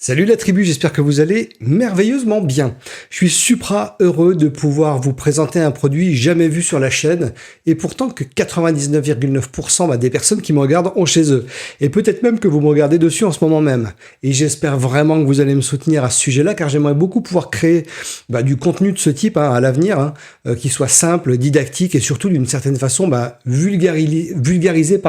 Salut la tribu, j'espère que vous allez merveilleusement bien. Je suis supra heureux de pouvoir vous présenter un produit jamais vu sur la chaîne et pourtant que 99,9% des personnes qui me regardent ont chez eux. Et peut-être même que vous me regardez dessus en ce moment même. Et j'espère vraiment que vous allez me soutenir à ce sujet-là car j'aimerais beaucoup pouvoir créer du contenu de ce type à l'avenir, qui soit simple, didactique et surtout d'une certaine façon vulgariser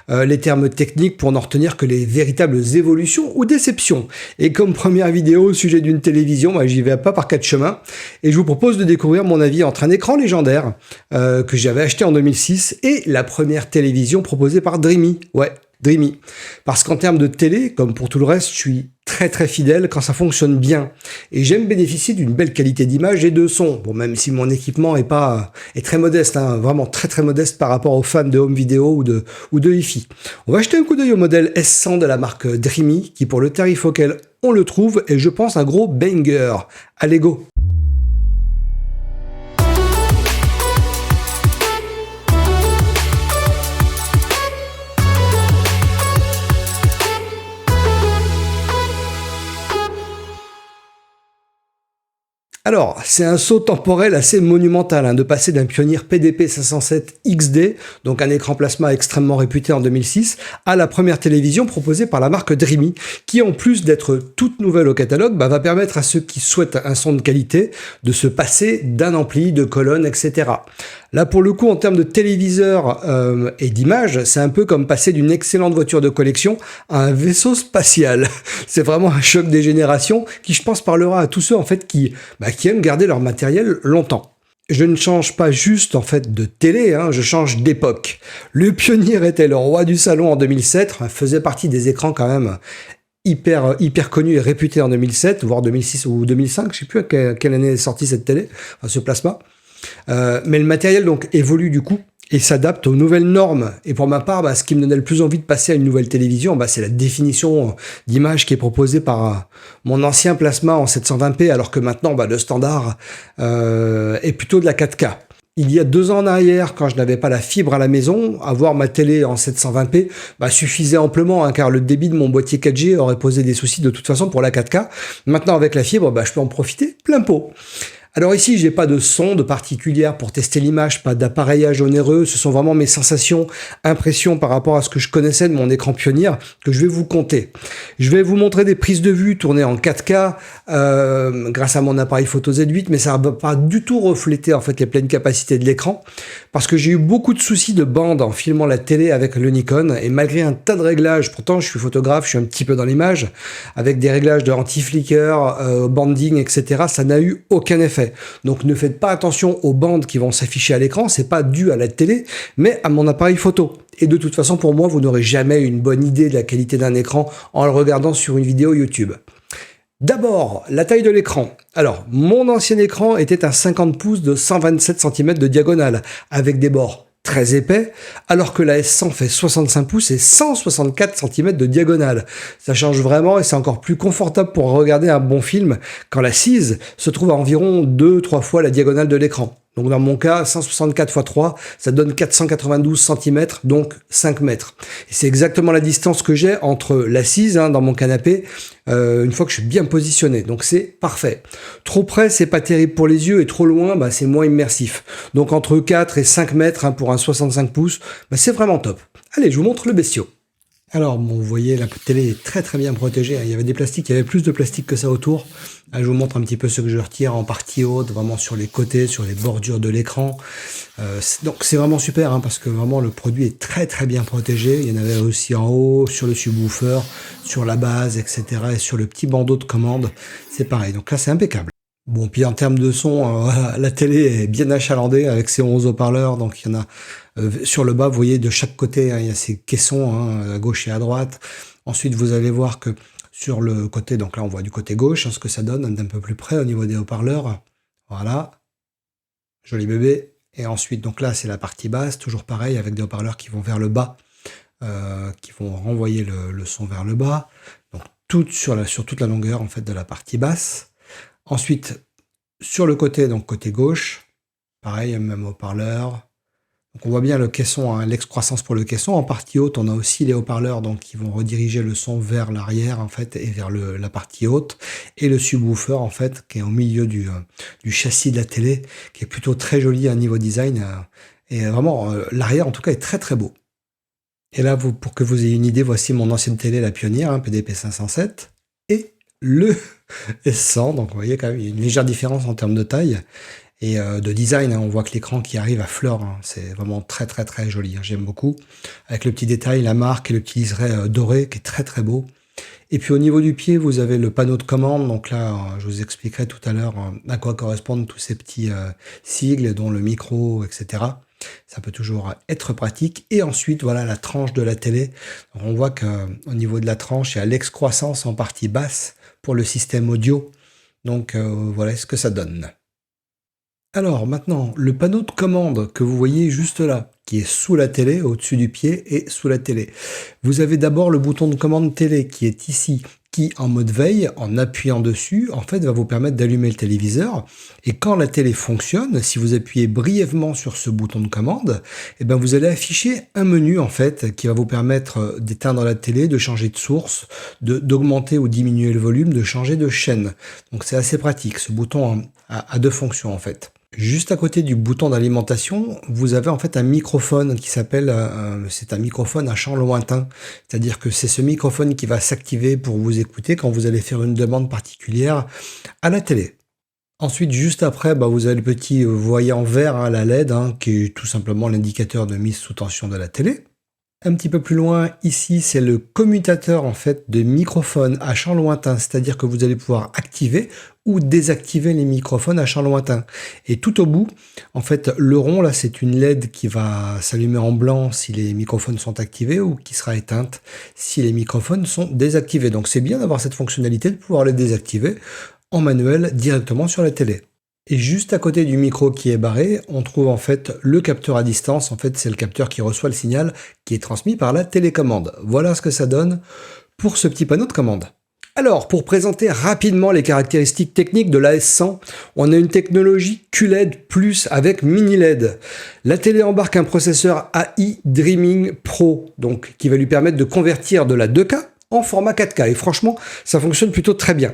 les termes techniques pour n'en retenir que les véritables évolutions ou déceptions. Et comme première vidéo au sujet d'une télévision, j'y vais pas par quatre chemins. Et je vous propose de découvrir mon avis entre un écran légendaire que j'avais acheté en 2006 et la première télévision proposée par Dreamy. Ouais, Dreamy. Parce qu'en termes de télé, comme pour tout le reste, je suis très fidèle quand ça fonctionne bien. Et j'aime bénéficier d'une belle qualité d'image et de son. Bon, même si mon équipement est très modeste, vraiment très modeste par rapport aux fans de home vidéo ou de hi-fi. On va jeter un coup d'œil au modèle S100 de la marque Dreamy, qui pour le tarif auquel on le trouve est, je pense, un gros banger. Allez go! Alors, c'est un saut temporel assez monumental de passer d'un Pioneer PDP 507 XD, donc un écran plasma extrêmement réputé en 2006, à la première télévision proposée par la marque Dreamy, qui en plus d'être toute nouvelle au catalogue, va permettre à ceux qui souhaitent un son de qualité de se passer d'un ampli, de colonnes, etc. Là, pour le coup, en termes de téléviseur et d'image, c'est un peu comme passer d'une excellente voiture de collection à un vaisseau spatial. C'est vraiment un choc des générations qui, je pense, parlera à tous ceux en fait qui aiment garder leur matériel longtemps. Je ne change pas juste en fait de télé, je change d'époque. Le Pioneer était le roi du salon en 2007, faisait partie des écrans quand même hyper connu et réputé en 2007, voire 2006 ou 2005, je sais plus à quelle année est sortie cette télé, ce plasma. Mais le matériel donc évolue du coup et s'adapte aux nouvelles normes. Et pour ma part, ce qui me donnait le plus envie de passer à une nouvelle télévision, c'est la définition d'image qui est proposée par mon ancien plasma en 720p, alors que maintenant, le standard est plutôt de la 4K. Il y a 2 ans en arrière, quand je n'avais pas la fibre à la maison, avoir ma télé en 720p suffisait amplement, car le débit de mon boîtier 4G aurait posé des soucis de toute façon pour la 4K. Maintenant, avec la fibre, je peux en profiter plein pot. Alors ici, j'ai pas de sonde particulière pour tester l'image, pas d'appareillage onéreux, ce sont vraiment mes sensations, impressions par rapport à ce que je connaissais de mon écran Pioneer que je vais vous conter. Je vais vous montrer des prises de vue tournées en 4K grâce à mon appareil photo Z8, mais ça va pas du tout refléter en fait les pleines capacités de l'écran parce que j'ai eu beaucoup de soucis de bande en filmant la télé avec le Nikon et malgré un tas de réglages, pourtant je suis photographe, je suis un petit peu dans l'image, avec des réglages de anti-flicker, banding, etc., ça n'a eu aucun effet. Donc ne faites pas attention aux bandes qui vont s'afficher à l'écran, c'est pas dû à la télé, mais à mon appareil photo. Et de toute façon, pour moi, vous n'aurez jamais une bonne idée de la qualité d'un écran en le regardant sur une vidéo YouTube. D'abord, la taille de l'écran. Alors, mon ancien écran était un 50 pouces de 127 cm de diagonale, avec des bords très épais, alors que la S100 fait 65 pouces et 164 cm de diagonale. Ça change vraiment et c'est encore plus confortable pour regarder un bon film quand la cise se trouve à environ 2-3 fois la diagonale de l'écran. Donc dans mon cas, 164 x 3, ça donne 492 cm, donc 5 mètres. Et c'est exactement la distance que j'ai entre l'assise dans mon canapé, une fois que je suis bien positionné. Donc c'est parfait. Trop près, c'est pas terrible pour les yeux, et trop loin, c'est moins immersif. Donc entre 4 et 5 mètres pour un 65 pouces, c'est vraiment top. Allez, je vous montre le bestiau. Alors, vous voyez, la télé est très bien protégée. Il y avait des plastiques, il y avait plus de plastique que ça autour. Là, je vous montre un petit peu ce que je retire en partie haute, vraiment sur les côtés, sur les bordures de l'écran. Donc, c'est vraiment super, parce que vraiment, le produit est très bien protégé. Il y en avait aussi en haut, sur le subwoofer, sur la base, etc. Et sur le petit bandeau de commande, c'est pareil. Donc là, c'est impeccable. Bon, puis en termes de son, la télé est bien achalandée avec ses 11 haut-parleurs, donc il y en a sur le bas, vous voyez, de chaque côté, il y a ces caissons, à gauche et à droite. Ensuite, vous allez voir que sur le côté, donc là on voit du côté gauche, ce que ça donne d'un peu plus près au niveau des haut-parleurs. Voilà, joli bébé. Et ensuite, donc là, c'est la partie basse, toujours pareil, avec des haut-parleurs qui vont vers le bas, qui vont renvoyer le son vers le bas. Donc, sur toute la longueur, en fait, de la partie basse. Ensuite, sur le côté, donc côté gauche, pareil, même haut-parleur, Donc on voit bien le caisson, hein, l'ex-croissance pour le caisson. En partie haute, on a aussi les haut-parleurs donc qui vont rediriger le son vers l'arrière en fait et vers la partie haute. Et le subwoofer en fait qui est au milieu du châssis de la télé, qui est plutôt très joli à niveau design. Et vraiment, l'arrière en tout cas est très très beau. Et là, pour que vous ayez une idée, voici mon ancienne télé, la Pioneer, hein, PDP 507. Et le S100. Donc vous voyez quand même, il y a une légère différence en termes de taille. Et de design, hein, on voit que l'écran qui arrive à fleur, hein, c'est vraiment très très très joli, hein, j'aime beaucoup. Avec le petit détail, la marque et le petit liseré doré qui est très très beau. Et puis au niveau du pied, vous avez le panneau de commande. Donc là, je vous expliquerai tout à l'heure à quoi correspondent tous ces petits sigles, dont le micro, etc. Ça peut toujours être pratique. Et ensuite, voilà la tranche de la télé. Donc, on voit qu'au niveau de la tranche, il y a l'ex-croissance en partie basse pour le système audio. Donc voilà ce que ça donne. Alors maintenant, le panneau de commande que vous voyez juste là, qui est sous la télé, au-dessus du pied et sous la télé. Vous avez d'abord le bouton de commande télé qui est ici, qui en mode veille, en appuyant dessus, en fait va vous permettre d'allumer le téléviseur. Et quand la télé fonctionne, si vous appuyez brièvement sur ce bouton de commande, eh ben vous allez afficher un menu en fait qui va vous permettre d'éteindre la télé, de changer de source, d'augmenter ou diminuer le volume, de changer de chaîne. Donc c'est assez pratique, ce bouton a deux fonctions en fait. Juste à côté du bouton d'alimentation, vous avez en fait un microphone qui s'appelle, c'est un microphone à champ lointain. C'est-à-dire que c'est ce microphone qui va s'activer pour vous écouter quand vous allez faire une demande particulière à la télé. Ensuite, juste après, vous avez le petit voyant vert, hein, la LED, hein, qui est tout simplement l'indicateur de mise sous tension de la télé. Un petit peu plus loin, ici, c'est le commutateur en fait de microphone à champ lointain, c'est-à-dire que vous allez pouvoir activer ou désactiver les microphones à champ lointain. Et tout au bout, en fait, le rond là, c'est une LED qui va s'allumer en blanc si les microphones sont activés ou qui sera éteinte si les microphones sont désactivés. Donc c'est bien d'avoir cette fonctionnalité de pouvoir les désactiver en manuel directement sur la télé. Et juste à côté du micro qui est barré, on trouve en fait le capteur à distance. En fait, c'est le capteur qui reçoit le signal qui est transmis par la télécommande. Voilà ce que ça donne pour ce petit panneau de commande. Alors, pour présenter rapidement les caractéristiques techniques de la S100, on a une technologie QLED Plus avec mini LED. La télé embarque un processeur AI Dreaming Pro, donc qui va lui permettre de convertir de la 2K en format 4K. Et franchement, ça fonctionne plutôt très bien.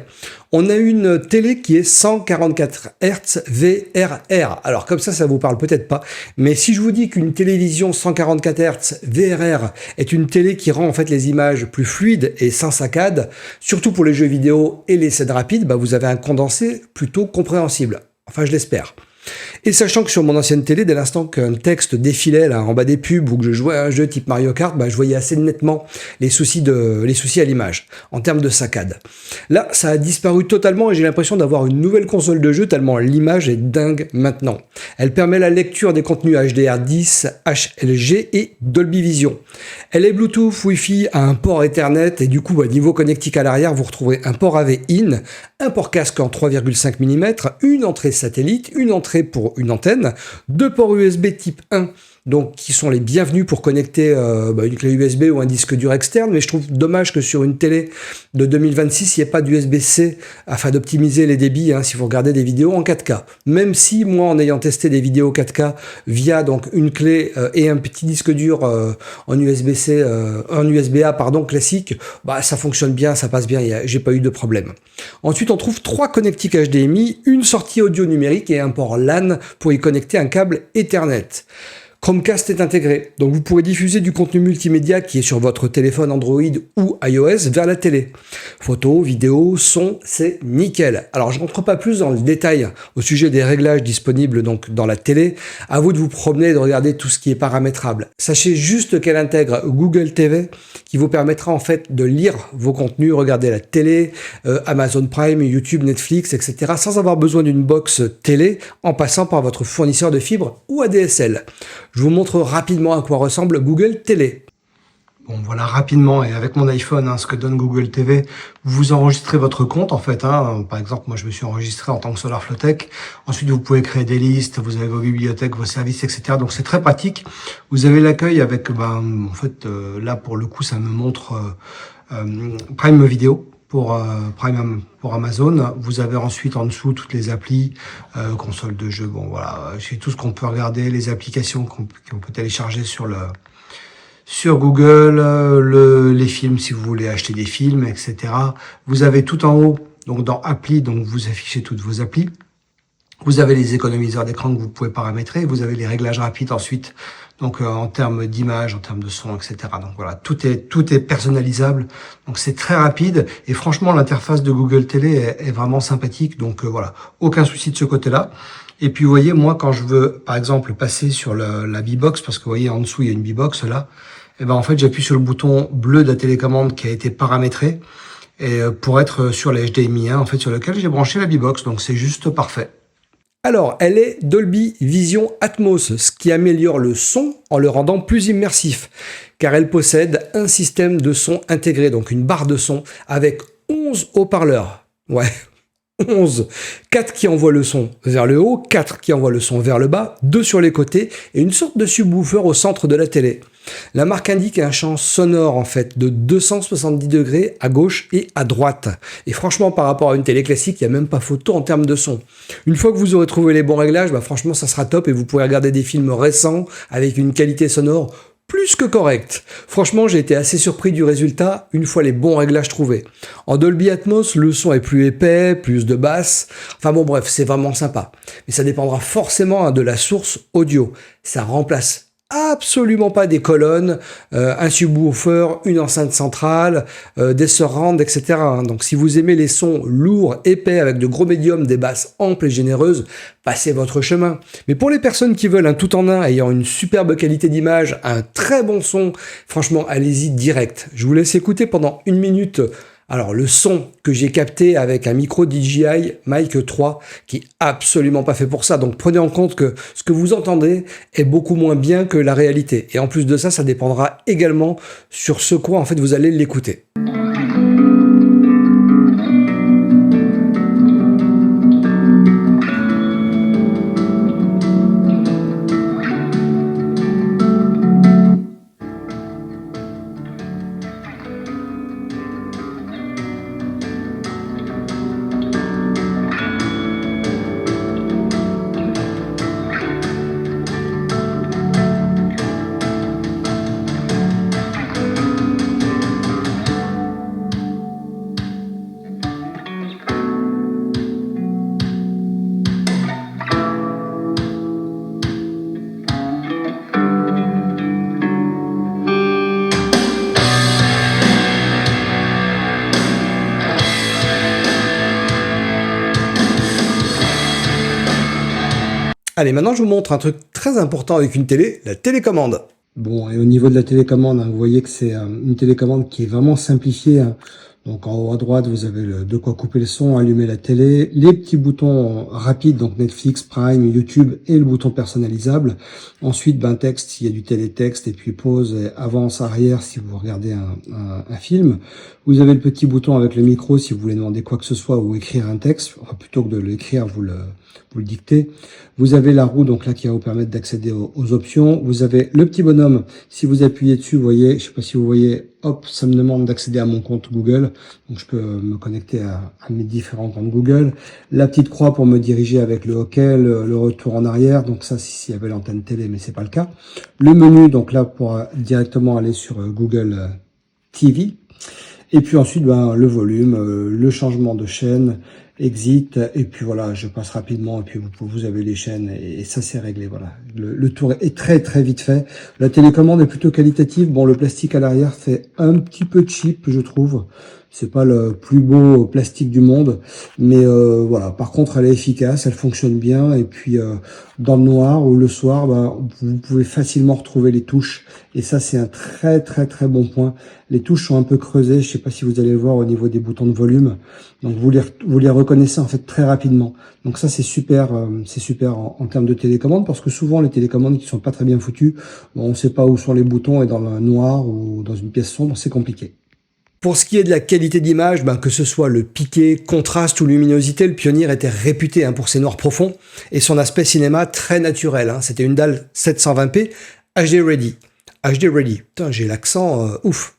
On a une télé qui est 144 Hz VRR. Alors comme ça vous parle peut-être pas. Mais si je vous dis qu'une télévision 144 Hz VRR est une télé qui rend en fait les images plus fluides et sans saccade, surtout pour les jeux vidéo et les scènes rapides, vous avez un condensé plutôt compréhensible. Enfin, je l'espère. Et sachant que sur mon ancienne télé, dès l'instant qu'un texte défilait là en bas des pubs ou que je jouais à un jeu type Mario Kart, je voyais assez nettement les soucis à l'image en termes de saccade. Là, ça a disparu totalement et j'ai l'impression d'avoir une nouvelle console de jeu tellement l'image est dingue maintenant. Elle permet la lecture des contenus HDR10, HLG et Dolby Vision. Elle est Bluetooth, Wi-Fi à un port Ethernet et du coup, niveau connectique à l'arrière, vous retrouvez un port AV in, un port casque en 3,5 mm, une entrée satellite, une entrée pour une antenne, deux ports USB type 1, donc qui sont les bienvenus pour connecter une clé USB ou un disque dur externe, mais je trouve dommage que sur une télé de 2026, il n'y ait pas d'USB-C afin d'optimiser les débits si vous regardez des vidéos en 4K. Même si moi, en ayant testé des vidéos 4K via donc une clé et un petit disque dur en USB-C, en USB-A classique, ça fonctionne bien, ça passe bien, j'ai pas eu de problème. Ensuite, on trouve 3 connectiques HDMI, une sortie audio numérique et un port LAN pour y connecter un câble Ethernet. Chromecast est intégré, donc vous pourrez diffuser du contenu multimédia qui est sur votre téléphone Android ou iOS vers la télé. Photos, vidéos, son, c'est nickel. Alors je ne rentre pas plus dans le détail au sujet des réglages disponibles donc dans la télé. À vous de vous promener et de regarder tout ce qui est paramétrable. Sachez juste qu'elle intègre Google TV qui vous permettra en fait de lire vos contenus, regarder la télé, Amazon Prime, YouTube, Netflix, etc. sans avoir besoin d'une box télé en passant par votre fournisseur de fibres ou ADSL. Je vous montre rapidement à quoi ressemble Google Télé. Bon, voilà rapidement, et avec mon iPhone, ce que donne Google TV, vous enregistrez votre compte en fait. Par exemple, moi je me suis enregistré en tant que SolarFlowTech. Ensuite, vous pouvez créer des listes, vous avez vos bibliothèques, vos services, etc. Donc c'est très pratique. Vous avez l'accueil avec, là pour le coup, ça me montre Prime Video. pour Amazon. Vous avez ensuite en dessous toutes les applis, console de jeu, bon voilà, c'est tout ce qu'on peut regarder, les applications qu'on peut télécharger sur Google, les films si vous voulez acheter des films, etc. Vous avez tout en haut, donc dans Appli, donc vous affichez toutes vos applis. Vous avez les économiseurs d'écran que vous pouvez paramétrer. Vous avez les réglages rapides ensuite, donc en termes d'image, en termes de son, etc. Donc voilà, tout est personnalisable. Donc c'est très rapide et franchement l'interface de Google Télé est vraiment sympathique. Donc voilà, aucun souci de ce côté-là. Et puis vous voyez, moi quand je veux par exemple passer sur la B-Box, parce que vous voyez en dessous il y a une B-Box là, et ben en fait j'appuie sur le bouton bleu de la télécommande qui a été paramétré et pour être sur la HDMI 1 en fait sur lequel j'ai branché la B-Box. Donc c'est juste parfait. Alors, elle est Dolby Vision Atmos, ce qui améliore le son en le rendant plus immersif, car elle possède un système de son intégré, donc une barre de son, avec 11 haut-parleurs. Ouais, 11. 4 qui envoient le son vers le haut, 4 qui envoient le son vers le bas, 2 sur les côtés et une sorte de subwoofer au centre de la télé. La marque indique un champ sonore en fait de 270 degrés à gauche et à droite. Et franchement, par rapport à une télé classique, il n'y a même pas photo en termes de son. Une fois que vous aurez trouvé les bons réglages, franchement, ça sera top et vous pourrez regarder des films récents avec une qualité sonore plus que correcte. Franchement, j'ai été assez surpris du résultat une fois les bons réglages trouvés. En Dolby Atmos, le son est plus épais, plus de basse. Enfin bon, bref, c'est vraiment sympa. Mais ça dépendra forcément de la source audio. Ça remplace absolument pas des colonnes, un subwoofer, une enceinte centrale, des surrounds, etc. Donc si vous aimez les sons lourds, épais, avec de gros médiums, des basses amples et généreuses, passez votre chemin. Mais pour les personnes qui veulent un tout en un, ayant une superbe qualité d'image, un très bon son, franchement, allez-y direct. Je vous laisse écouter pendant 1 minute. Alors, le son que j'ai capté avec un micro DJI Mic 3 qui est absolument pas fait pour ça. Donc, prenez en compte que ce que vous entendez est beaucoup moins bien que la réalité. Et en plus de ça, ça dépendra également sur ce quoi, en fait, vous allez l'écouter. Allez, maintenant je vous montre un truc très important avec une télé, la télécommande. Bon, et au niveau de la télécommande, vous voyez que c'est une télécommande qui est vraiment simplifiée. Donc en haut à droite, vous avez de quoi couper le son, allumer la télé, les petits boutons rapides, donc Netflix, Prime, YouTube et le bouton personnalisable. Ensuite, texte s'il y a du télétexte et puis pause, et avance, arrière si vous regardez un film. Vous avez le petit bouton avec le micro si vous voulez demander quoi que ce soit ou écrire un texte. Enfin, plutôt que de l'écrire, vous le dictez. Vous avez la roue donc là qui va vous permettre d'accéder aux options. Vous avez le petit bonhomme. Si vous appuyez dessus, vous voyez, je sais pas si vous voyez, hop, ça me demande d'accéder à mon compte Google. Donc je peux me connecter à mes différents comptes Google. La petite croix pour me diriger avec le hockey, le retour en arrière. Donc ça, s'il y avait l'antenne télé, mais c'est pas le cas. Le menu, donc là pour directement aller sur Google TV. Et puis ensuite, le volume, le changement de chaîne, exit, et puis voilà, je passe rapidement, et puis vous avez les chaînes, et ça c'est réglé, voilà. Le tour est très très vite fait. La télécommande est plutôt qualitative. Bon, le plastique à l'arrière fait un petit peu cheap, je trouve. C'est pas le plus beau plastique du monde, mais voilà. Par contre, elle est efficace, elle fonctionne bien, et puis dans le noir ou le soir, vous pouvez facilement retrouver les touches, et ça c'est un très très très bon point. Les touches sont un peu creusées, je sais pas si vous allez le voir au niveau des boutons de volume, donc vous les reconnaissez en fait très rapidement. Donc ça c'est super en termes de télécommande, parce que souvent les télécommandes qui sont pas très bien foutues, on ne sait pas où sont les boutons, et dans le noir ou dans une pièce sombre, c'est compliqué. Pour ce qui est de la qualité d'image, que ce soit le piqué, contraste ou luminosité, le Pioneer était réputé pour ses noirs profonds et son aspect cinéma très naturel. C'était une dalle 720p HD Ready. HD Ready, putain, j'ai l'accent ouf.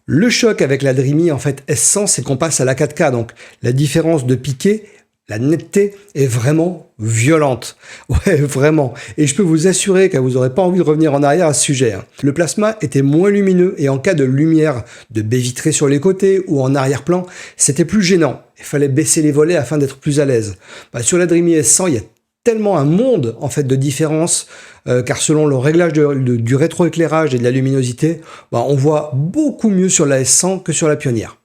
Le choc avec la Dreamy en fait S100, c'est qu'on passe à la 4K, donc la différence de piqué, la netteté est vraiment violente. Ouais, vraiment. Et je peux vous assurer que vous n'aurez pas envie de revenir en arrière à ce sujet. Le plasma était moins lumineux et en cas de lumière de baie vitrée sur les côtés ou en arrière-plan, c'était plus gênant. Il fallait baisser les volets afin d'être plus à l'aise. Sur la Dreamy S100, il y a tellement un monde en fait de différence car selon le réglage du rétroéclairage et de la luminosité, on voit beaucoup mieux sur la S100 que sur la Pioneer.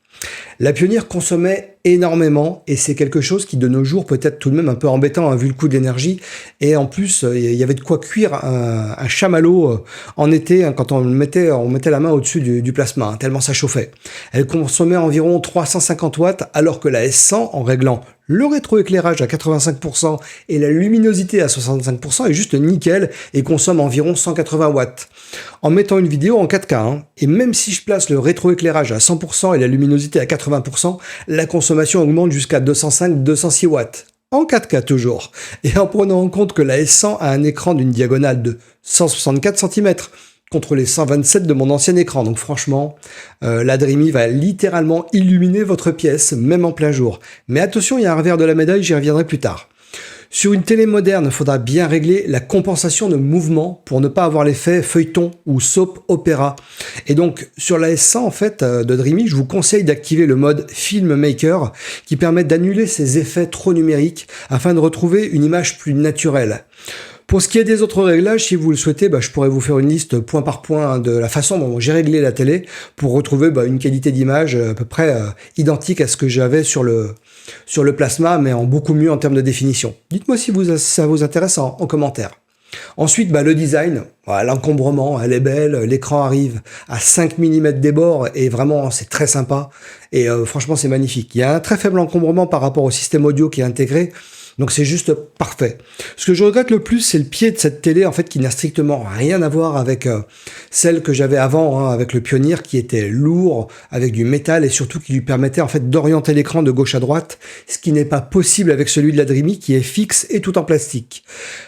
La Pioneer consommait énormément et c'est quelque chose qui de nos jours peut être tout de même un peu embêtant vu le coût de l'énergie, et en plus il y avait de quoi cuire un chamallow en été quand on mettait la main au-dessus du plasma, tellement ça chauffait. Elle consommait environ 350 watts alors que la S100, en réglant le rétroéclairage à 85% et la luminosité à 65% est juste nickel et consomme environ 180 watts. En mettant une vidéo en 4K, et même si je place le rétroéclairage à 100% et la luminosité à 80%, la consommation augmente jusqu'à 205-206 watts. En 4K toujours. Et en prenant en compte que la S100 a un écran d'une diagonale de 164 cm, contre les 127 de mon ancien écran. Donc franchement, la Dreamy va littéralement illuminer votre pièce, même en plein jour. Mais attention, il y a un revers de la médaille, j'y reviendrai plus tard. Sur une télé moderne, il faudra bien régler la compensation de mouvement pour ne pas avoir l'effet feuilleton ou soap opéra. Et donc, sur la S100 en fait, de Dreamy, je vous conseille d'activer le mode Filmmaker qui permet d'annuler ces effets trop numériques afin de retrouver une image plus naturelle. Pour ce qui est des autres réglages, si vous le souhaitez, je pourrais vous faire une liste point par point de la façon dont j'ai réglé la télé pour retrouver une qualité d'image à peu près identique à ce que j'avais sur le plasma, mais en beaucoup mieux en termes de définition. Dites-moi si ça vous intéresse en commentaire. Ensuite, le design, l'encombrement, elle est belle, l'écran arrive à 5 mm des bords et vraiment c'est très sympa et franchement c'est magnifique. Il y a un très faible encombrement par rapport au système audio qui est intégré. Donc c'est juste parfait. Ce que je regrette le plus, c'est le pied de cette télé, en fait, qui n'a strictement rien à voir avec celle que j'avais avant, avec le Pioneer, qui était lourd, avec du métal, et surtout qui lui permettait, en fait, d'orienter l'écran de gauche à droite, ce qui n'est pas possible avec celui de la Dreamy, qui est fixe et tout en plastique.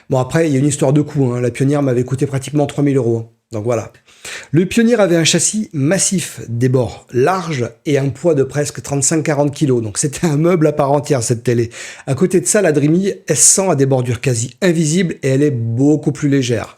Bon, après, il y a une histoire de coût, La Pioneer m'avait coûté pratiquement 3000 €. Donc voilà. Le Pioneer avait un châssis massif, des bords larges et un poids de presque 35-40 kg. Donc c'était un meuble à part entière cette télé. À côté de ça, la Dreamy S100 a des bordures quasi invisibles et elle est beaucoup plus légère.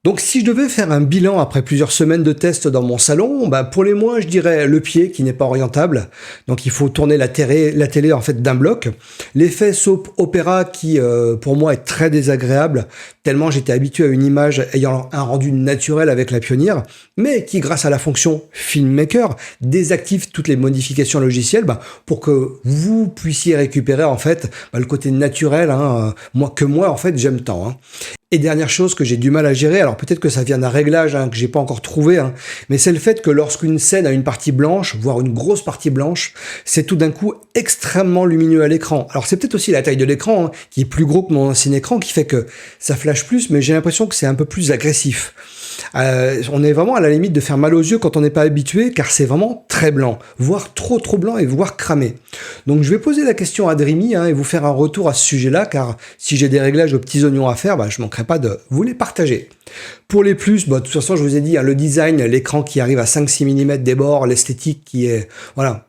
Donc si je devais faire un bilan après plusieurs semaines de tests dans mon salon, pour les moins je dirais le pied qui n'est pas orientable, donc il faut tourner la télé en fait d'un bloc, l'effet soap opéra qui pour moi est très désagréable, tellement j'étais habitué à une image ayant un rendu naturel avec la Pioneer, mais qui grâce à la fonction Filmmaker désactive toutes les modifications logicielles pour que vous puissiez récupérer en fait le côté naturel moi en fait j'aime tant. Et dernière chose que j'ai du mal à gérer, alors peut-être que ça vient d'un réglage que j'ai pas encore trouvé, mais c'est le fait que lorsqu'une scène a une partie blanche, voire une grosse partie blanche, c'est tout d'un coup extrêmement lumineux à l'écran. Alors c'est peut-être aussi la taille de l'écran, qui est plus gros que mon ancien écran, qui fait que ça flash plus, mais j'ai l'impression que c'est un peu plus agressif. On est vraiment à la limite de faire mal aux yeux quand on n'est pas habitué, car c'est vraiment très blanc, voire trop blanc et voire cramé. Donc je vais poser la question à Dreamy et vous faire un retour à ce sujet-là, car si j'ai des réglages aux petits oignons à faire, je manquerai pas de vous les partager. Pour les plus, de toute façon je vous ai dit, le design, l'écran qui arrive à 5-6 mm des bords, l'esthétique qui est... voilà.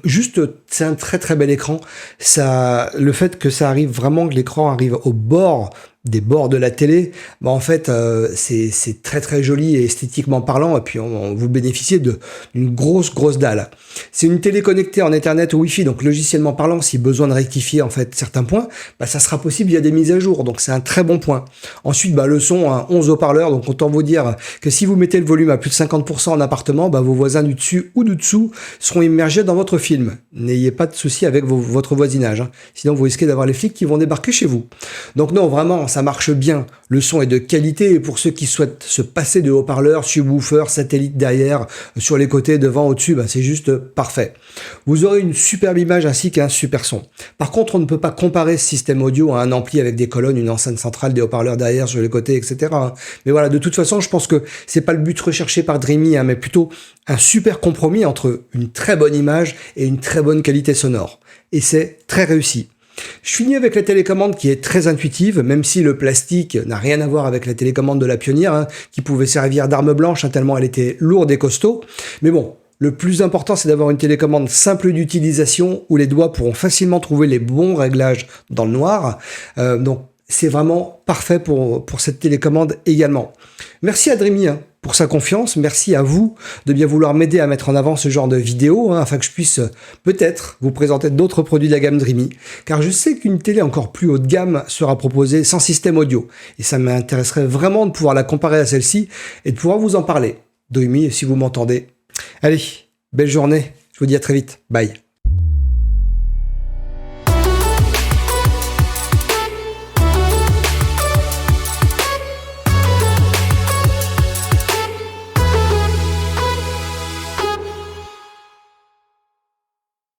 Juste, c'est un très bel écran. Le fait que ça arrive vraiment, que l'écran arrive au bord des bords de la télé, en fait, c'est très joli et esthétiquement parlant, et puis vous bénéficiez d'une grosse dalle. C'est une télé connectée en Ethernet ou Wi-Fi, donc logiciellement parlant, si besoin de rectifier en fait certains points, ça sera possible via des mises à jour, donc c'est un très bon point. Ensuite, le son, 11 haut-parleurs, donc autant vous dire que si vous mettez le volume à plus de 50% en appartement, vos voisins du dessus ou du dessous seront immergés dans votre film. N'ayez pas de soucis avec votre voisinage, sinon vous risquez d'avoir les flics qui vont débarquer chez vous. Donc non, vraiment, ça marche bien, le son est de qualité, et pour ceux qui souhaitent se passer de haut-parleurs, subwoofers, satellites derrière, sur les côtés, devant, au-dessus, c'est juste parfait. Vous aurez une superbe image ainsi qu'un super son. Par contre, on ne peut pas comparer ce système audio à un ampli avec des colonnes, une enceinte centrale, des haut-parleurs derrière, sur les côtés, etc. Mais voilà, de toute façon, je pense que c'est pas le but recherché par Dreamy, mais plutôt un super compromis entre une très bonne image et une très bonne qualité sonore. Et c'est très réussi. Je finis avec la télécommande qui est très intuitive, même si le plastique n'a rien à voir avec la télécommande de la Pioneer, qui pouvait servir d'arme blanche tellement elle était lourde et costaud. Mais bon, Le plus important, c'est d'avoir une télécommande simple d'utilisation où les doigts pourront facilement trouver les bons réglages dans le noir. Donc, c'est vraiment parfait pour cette télécommande également. Merci à Dreamy pour sa confiance. Merci à vous de bien vouloir m'aider à mettre en avant ce genre de vidéos afin que je puisse peut-être vous présenter d'autres produits de la gamme Dreamy. Car je sais qu'une télé encore plus haut de gamme sera proposée sans système audio. Et ça m'intéresserait vraiment de pouvoir la comparer à celle-ci et de pouvoir vous en parler. Dreamy, si vous m'entendez. Allez, belle journée. Je vous dis à très vite. Bye.